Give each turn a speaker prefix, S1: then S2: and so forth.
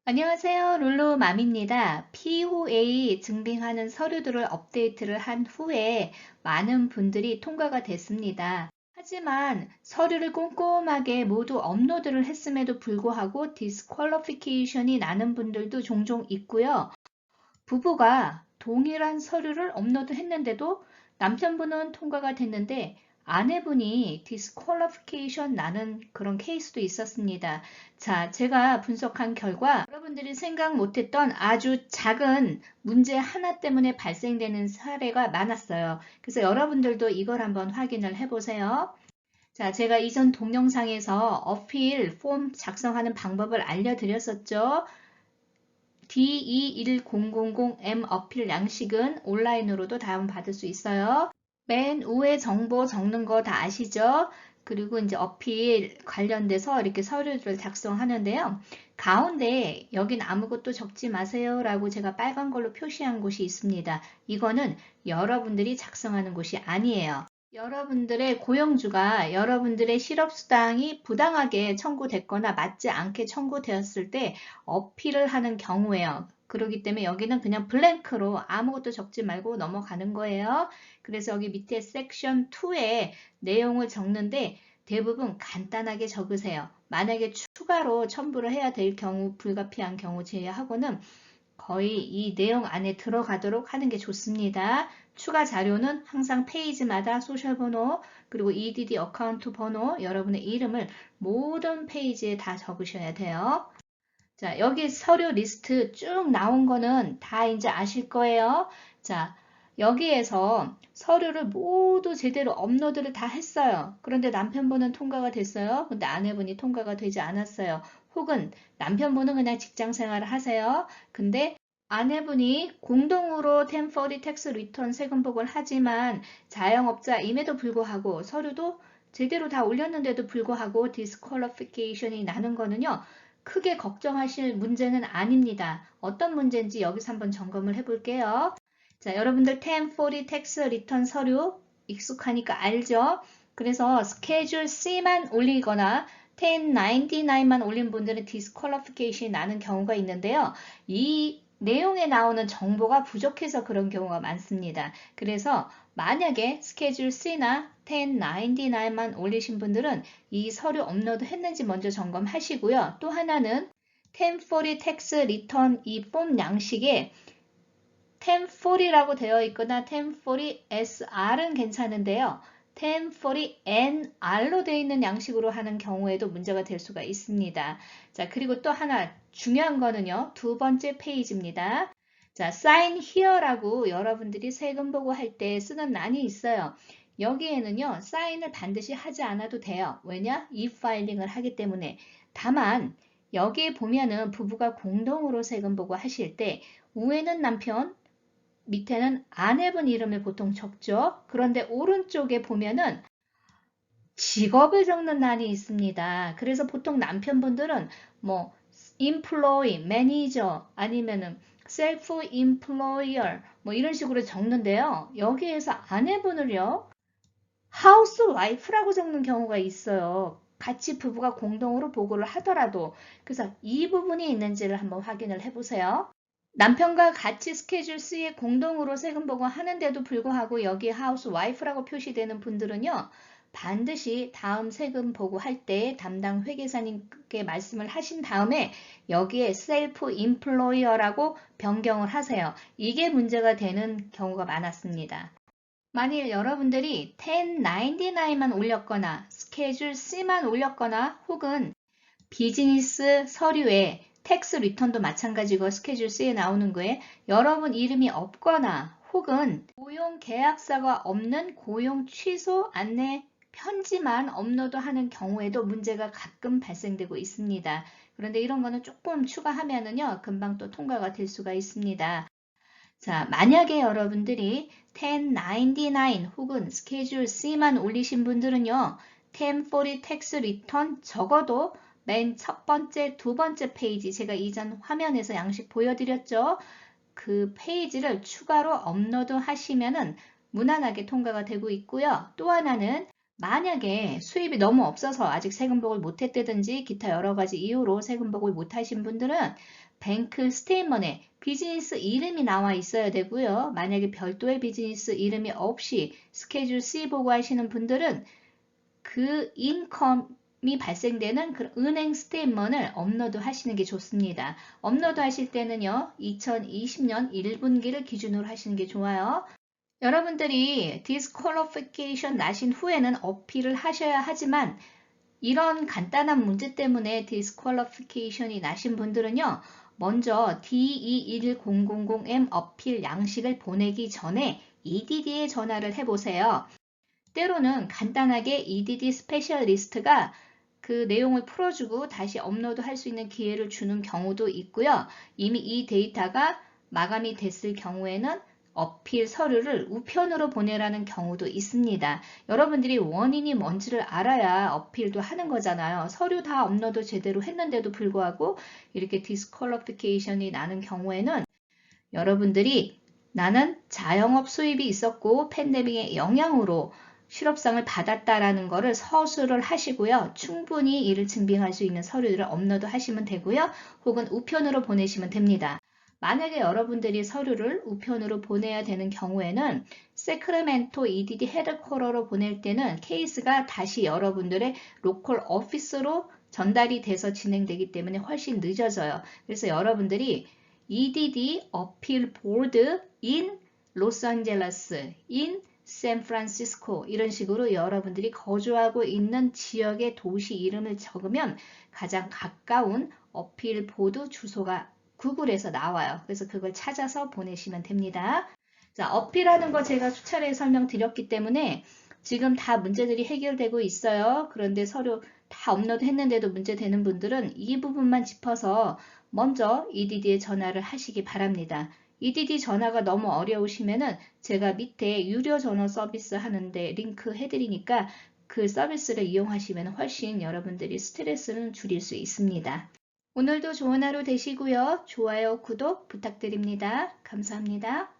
S1: 안녕하세요. 룰루맘입니다. POA 증빙하는 서류들을 업데이트를 한 후에 많은 분들이 통과가 됐습니다. 하지만 서류를 꼼꼼하게 모두 업로드를 했음에도 불구하고 디스퀄리피케이션이 나는 분들도 종종 있고요. 부부가 동일한 서류를 업로드했는데도 남편분은 통과가 됐는데 아내분이 디스퀄리피케이션 나는 그런 케이스도 있었습니다. 자, 제가 분석한 결과 여러분들이 생각 못했던 아주 작은 문제 하나 때문에 발생되는 사례가 많았어요. 그래서 여러분들도 이걸 한번 확인을 해보세요. 자, 제가 이전 동영상에서 어필 폼 작성하는 방법을 알려드렸었죠. D21000M 어필 양식은 온라인으로도 다운받을 수 있어요. 맨 위에 정보 적는 거 다 아시죠? 그리고 이제 어필 관련돼서 이렇게 서류를 작성하는데요. 가운데 여긴 아무것도 적지 마세요 라고 제가 빨간 걸로 표시한 곳이 있습니다. 이거는 여러분들이 작성하는 곳이 아니에요. 여러분들의 고용주가 여러분들의 실업수당이 부당하게 청구됐거나 맞지 않게 청구되었을 때 어필을 하는 경우예요. 그렇기 때문에 여기는 그냥 블랭크로 아무것도 적지 말고 넘어가는 거예요. 그래서 여기 밑에 섹션 2에 내용을 적는데 대부분 간단하게 적으세요. 만약에 추가로 첨부를 해야 될 경우, 불가피한 경우 제외하고는 거의 이 내용 안에 들어가도록 하는 게 좋습니다. 추가 자료는 항상 페이지마다 소셜 번호, 그리고 EDD 어카운트 번호, 여러분의 이름을 모든 페이지에 다 적으셔야 돼요. 자, 여기 서류 리스트 쭉 나온 거는 다 이제 아실 거예요. 자, 여기에서 서류를 모두 제대로 업로드를 다 했어요. 그런데 남편분은 통과가 됐어요. 근데 아내분이 통과가 되지 않았어요. 혹은 남편분은 그냥 직장 생활을 하세요. 근데 아내분이 공동으로 1040 텍스 리턴 세금복을 하지만 자영업자임에도 불구하고 서류도 제대로 다 올렸는데도 불구하고 디스퀄리피케이션이 나는 거는요. 크게 걱정하실 문제는 아닙니다. 어떤 문제인지 여기서 한번 점검을 해볼게요. 자, 여러분들 1040 텍스 리턴 서류 익숙하니까 알죠? 그래서 스케줄 C만 올리거나 1099만 올린 분들은 디스퀄리피케이션이 나는 경우가 있는데요. 이 내용에 나오는 정보가 부족해서 그런 경우가 많습니다. 그래서 만약에 스케줄 C나 1099만 올리신 분들은 이 서류 업로드 했는지 먼저 점검하시고요. 또 하나는 1040 텍스 리턴 이 폼 양식에 1040라고 되어 있거나 1040 SR은 괜찮은데요. 1040 NR로 되어 있는 양식으로 하는 경우에도 문제가 될 수가 있습니다. 자, 그리고 또 하나 중요한 거는요. 두 번째 페이지입니다. 자, sign here라고 여러분들이 세금 보고할 때 쓰는 란이 있어요. 여기에는요. 사인을 반드시 하지 않아도 돼요. 왜냐? e-파일링을 하기 때문에. 다만 여기에 보면은 부부가 공동으로 세금 보고하실 때 위에는 남편, 밑에는 아내분 이름을 보통 적죠. 그런데 오른쪽에 보면은 직업을 적는 란이 있습니다. 그래서 보통 남편분들은 뭐 employee, manager 아니면은 self-employer 뭐 이런 식으로 적는데요. 여기에서 아내분을요. housewife라고 적는 경우가 있어요. 같이 부부가 공동으로 보고를 하더라도 그래서 이 부분이 있는지를 한번 확인을 해보세요. 남편과 같이 스케줄 C에 공동으로 세금 보고하는데도 불구하고 여기에 하우스와이프라고 표시되는 분들은요. 반드시 다음 세금 보고할 때 담당 회계사님께 말씀을 하신 다음에 여기에 셀프 임플로이어라고 변경을 하세요. 이게 문제가 되는 경우가 많았습니다. 만일 여러분들이 1099만 올렸거나 스케줄 C만 올렸거나 혹은 비즈니스 서류에 텍스 리턴도 마찬가지고 스케줄 C에 나오는 거에 여러분 이름이 없거나 혹은 고용 계약서가 없는 고용 취소 안내 편지만 업로드하는 경우에도 문제가 가끔 발생되고 있습니다. 그런데 이런 거는 조금 추가하면은요, 금방 또 통과가 될 수가 있습니다. 자, 만약에 여러분들이 1099 혹은 스케줄 C만 올리신 분들은요, 1040 텍스 리턴 적어도 맨 첫 번째, 두 번째 페이지, 제가 이전 화면에서 양식 보여드렸죠? 그 페이지를 추가로 업로드 하시면은 무난하게 통과가 되고 있고요. 또 하나는 만약에 수입이 너무 없어서 아직 세금복을 못했다든지 기타 여러 가지 이유로 세금복을 못하신 분들은 뱅크 스테이먼에 비즈니스 이름이 나와 있어야 되고요. 만약에 별도의 비즈니스 이름이 없이 스케줄 C 보고 하시는 분들은 그 인컴이 발생되는 그 은행 스테이먼을 업로드 하시는 게 좋습니다. 업로드 하실 때는요, 2020년 1분기를 기준으로 하시는 게 좋아요. 여러분들이 디스퀄리피케이션 나신 후에는 어필을 하셔야 하지만 이런 간단한 문제 때문에 디스퀄리피케이션이 나신 분들은요, 먼저 D21000M 어필 양식을 보내기 전에 EDD에 전화를 해보세요. 때로는 간단하게 EDD 스페셜리스트가 그 내용을 풀어주고 다시 업로드 할 수 있는 기회를 주는 경우도 있고요. 이미 이 데이터가 마감이 됐을 경우에는 어필 서류를 우편으로 보내라는 경우도 있습니다. 여러분들이 원인이 뭔지를 알아야 어필도 하는 거잖아요. 서류 다 업로드 제대로 했는데도 불구하고 이렇게 디스퀄리피케이션이 나는 경우에는 여러분들이 나는 자영업 수입이 있었고 팬데믹의 영향으로 실업상을 받았다라는 것을 서술을 하시고요. 충분히 이를 증빙할 수 있는 서류를 업로드 하시면 되고요. 혹은 우편으로 보내시면 됩니다. 만약에 여러분들이 서류를 우편으로 보내야 되는 경우에는 세크라멘토 EDD 헤드쿼터로 보낼 때는 케이스가 다시 여러분들의 로컬 오피스로 전달이 돼서 진행되기 때문에 훨씬 늦어져요. 그래서 여러분들이 EDD 어필 보드 in 로스앤젤레스, in 샌프란시스코 이런 식으로 여러분들이 거주하고 있는 지역의 도시 이름을 적으면 가장 가까운 어필 보드 주소가 구글에서 나와요. 그래서 그걸 찾아서 보내시면 됩니다. 자, 어필하는 거 제가 수차례 설명드렸기 때문에 지금 다 문제들이 해결되고 있어요. 그런데 서류 다 업로드 했는데도 문제 되는 분들은 이 부분만 짚어서 먼저 EDD에 전화를 하시기 바랍니다. EDD 전화가 너무 어려우시면은 제가 밑에 유료 전화 서비스 하는데 링크 해드리니까 그 서비스를 이용하시면 훨씬 여러분들이 스트레스는 줄일 수 있습니다. 오늘도 좋은 하루 되시고요. 좋아요, 구독 부탁드립니다. 감사합니다.